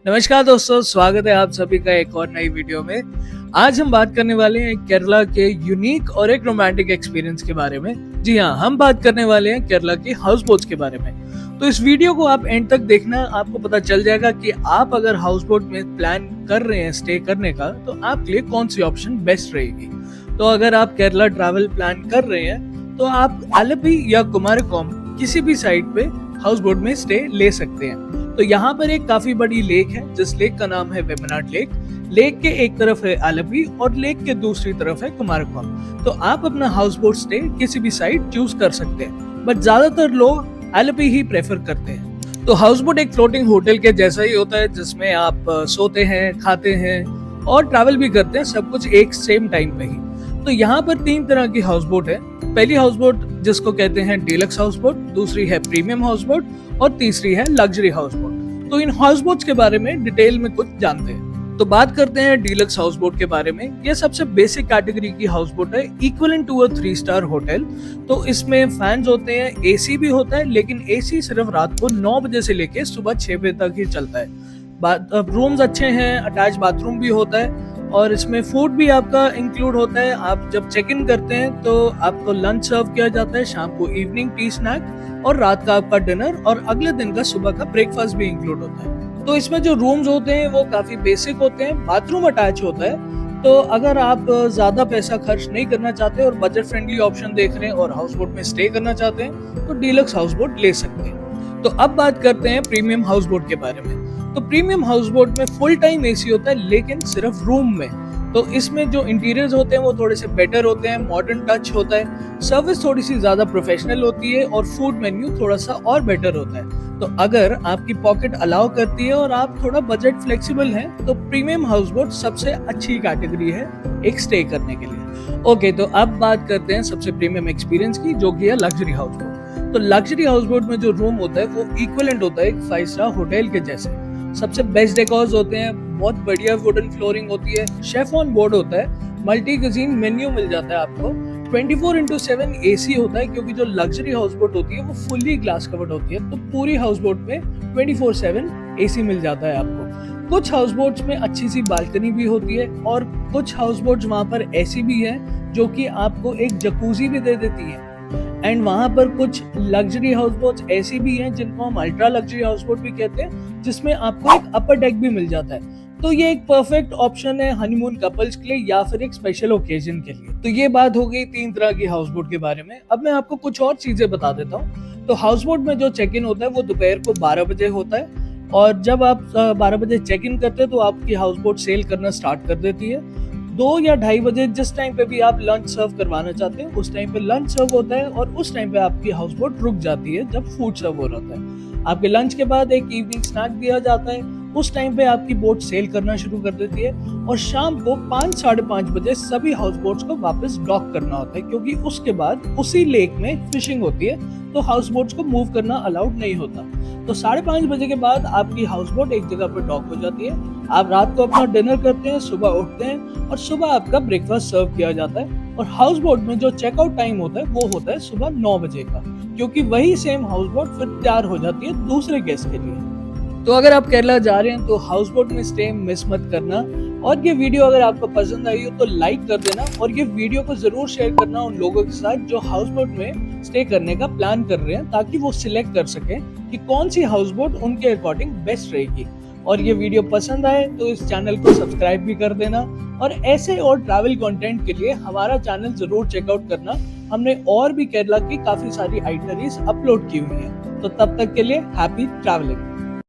नमस्कार दोस्तों, स्वागत है आप सभी का एक और नई वीडियो में। आज हम बात करने वाले हैं केरला के यूनिक और एक रोमांटिक एक्सपीरियंस के बारे में। जी हाँ, हम बात करने वाले हैं केरला की हाउस बोट्स के बारे में। तो इस वीडियो को आप एंड तक देखना, आपको पता चल जाएगा कि आप अगर हाउस बोट में प्लान कर रहे हैं स्टे करने का, तो आपके लिए कौन सी ऑप्शन बेस्ट रहेगी। तो अगर आप केरला ट्रैवल प्लान कर रहे हैं तो आप आलपी या कुमारकोम किसी भी साइड पे हाउस बोट में स्टे ले सकते हैं। तो यहाँ पर एक काफी बड़ी लेक है जिस लेक का नाम है वेम्बनाड लेक। लेक के एक तरफ है आलपी और लेक के दूसरी तरफ है कुमारकोम। तो आप अपना हाउस बोट स्टे किसी भी साइड चूज कर सकते हैं, बट ज्यादातर लोग आलपी ही प्रेफर करते हैं। तो हाउस बोट एक फ्लोटिंग होटल के जैसा ही होता है जिसमें आप सोते हैं, खाते हैं और ट्रैवल भी करते हैं, सब कुछ एक सेम टाइम पे ही। तो यहाँ पर 3 तरह की हाउस बोट है। पहली हाउस बोट जिसको कहते हैं डीलक्स हाउस बोट, दूसरी है प्रीमियम हाउस बोट और तीसरी है लग्जरी हाउस बोट। तो इन हाउस बोट्स के बारे में डिटेल में कुछ जानते हैं। तो बात करते हैं डीलक्स हाउस बोट के बारे में। यह सबसे बेसिक कैटेगरी की हाउस बोट है, equivalent to a 3 star hotel. तो इसमें फैंस होते हैं, एसी भी होता है, लेकिन एसी सिर्फ रात को 9 बजे से लेके सुबह 6 बजे तक ही चलता है। रूम्स अच्छे हैं, अटैच बाथरूम भी होता है और इसमें फूड भी आपका इंक्लूड होता है। आप जब चेक इन करते हैं तो आपको लंच सर्व किया जाता है, शाम को इवनिंग टी स्नैक और रात का आपका डिनर और अगले दिन का सुबह का ब्रेकफास्ट भी इंक्लूड होता है। तो इसमें जो रूम्स होते हैं वो काफी बेसिक होते हैं, बाथरूम अटैच होता है। तो अगर आप ज्यादा पैसा खर्च नहीं करना चाहते और बजट फ्रेंडली ऑप्शन देख रहे हैं और हाउस बोट में स्टे करना चाहते हैं तो डीलक्स हाउस बोट ले सकते हैं। तो अब बात करते हैं प्रीमियम हाउस बोट के बारे में। तो प्रीमियम हाउस बोट में फुल टाइम एसी होता है, लेकिन सिर्फ रूम में। तो इसमें जो इंटीरियर्स होते हैं वो थोड़े से बेटर होते हैं, मॉडर्न टच होता है, सर्विस थोड़ी सी ज्यादा प्रोफेशनल होती है और फूड मेन्यू थोड़ा सा और बेटर होता है। तो अगर आपकी पॉकेट अलाउ करती है और आप थोड़ा बजट फ्लेक्सिबल हैं तो प्रीमियम हाउस बोट सबसे अच्छी कैटेगरी है एक स्टे करने के लिए। ओके, तो अब बात करते हैं सबसे प्रीमियम एक्सपीरियंस की, जो कि है लग्जरी हाउस बोट। तो लग्जरी हाउस बोट में जो रूम होता है वो इक्विवेलेंट होता है एक 5 स्टार होटल के जैसे। सबसे बेस्ट डेकोर्स होते हैं, बहुत बढ़िया वुडन फ्लोरिंग होती है, शेफ ऑन बोर्ड होता है, मल्टी कुजीन मेन्यू मिल जाता है आपको, 24/7 एसी होता है क्योंकि जो लग्जरी हाउस बोट होती है वो फुल्ली ग्लास कवर्ड होती है। तो पूरी हाउस बोट में 24/7 एसी मिल जाता है आपको। कुछ हाउस बोट्स में अच्छी सी बालकनी भी होती है और कुछ हाउस बोट्स वहां पर ऐसी भी है जो कि आपको एक जकूजी भी दे देती है। एंड वहां पर कुछ लग्जरी हाउस बोट्स ऐसी भी हैं जिनको हम अल्ट्रा लग्जरी हाउस बोट भी कहते हैं, जिसमें आपको एक अपर डेक भी मिल जाता है। तो ये एक परफेक्ट ऑप्शन है हनीमून कपल्स के लिए या फिर एक स्पेशल ओकेजन के लिए। तो ये बात हो गई 3 तरह की हाउस बोट के बारे में। अब मैं आपको कुछ और चीजें बता देता हूँ। तो हाउस बोट में जो चेक इन होता है वो दोपहर को 12 बजे होता है और जब आप 12 बजे चेक इन करते हैं तो आपकी हाउस बोट सेल करना स्टार्ट कर देती है। 2 या 2:30 बजे जिस टाइम पे भी आप लंच सर्व करवाना चाहते हैं उस टाइम पे लंच सर्व होता है और उस टाइम पे आपकी हाउस बोट रुक जाती है जब फूड सर्व हो रहा है। आपके लंच के बाद एक इवनिंग स्नैक दिया जाता है, उस टाइम पे आपकी बोट सेल करना शुरू कर देती है और शाम को 5 साढ़े 5 बजे सभी हाउस बोट्स को वापस डॉक करना होता है, क्योंकि उसके बाद उसी लेक में फिशिंग होती है तो हाउस बोट्स को मूव करना अलाउड नहीं होता। तो 5:30 बजे के बाद आपकी हाउस बोट एक जगह पर डॉक हो जाती है। आप रात को अपना डिनर करते हैं, सुबह उठते हैं और सुबह आपका ब्रेकफास्ट सर्व किया जाता है। और हाउस बोट में जो चेकआउट टाइम होता है वो होता है सुबह 9 बजे का, क्योंकि वही सेम हाउस बोट फिर तैयार हो जाती है दूसरे गेस्ट के लिए। तो अगर आप केरला जा रहे हैं तो हाउस बोट में स्टे मिस मत करना। और ये वीडियो अगर आपको पसंद आई हो तो लाइक कर देना और ये वीडियो को जरूर शेयर करना उन लोगों के साथ जो हाउस बोट में स्टे करने का प्लान कर रहे हैं, ताकि वो सिलेक्ट कर सकें कि कौन सी हाउस बोट उनके अकॉर्डिंग बेस्ट रहेगी। और ये वीडियो पसंद आए तो इस चैनल को सब्सक्राइब भी कर देना और ऐसे और ट्रैवल कंटेंट के लिए हमारा चैनल जरूर चेकआउट करना। हमने और भी केरला की काफी सारी आइटनरीज अपलोड की हुई है। तो तब तक के लिए हैप्पी ट्रैवलिंग।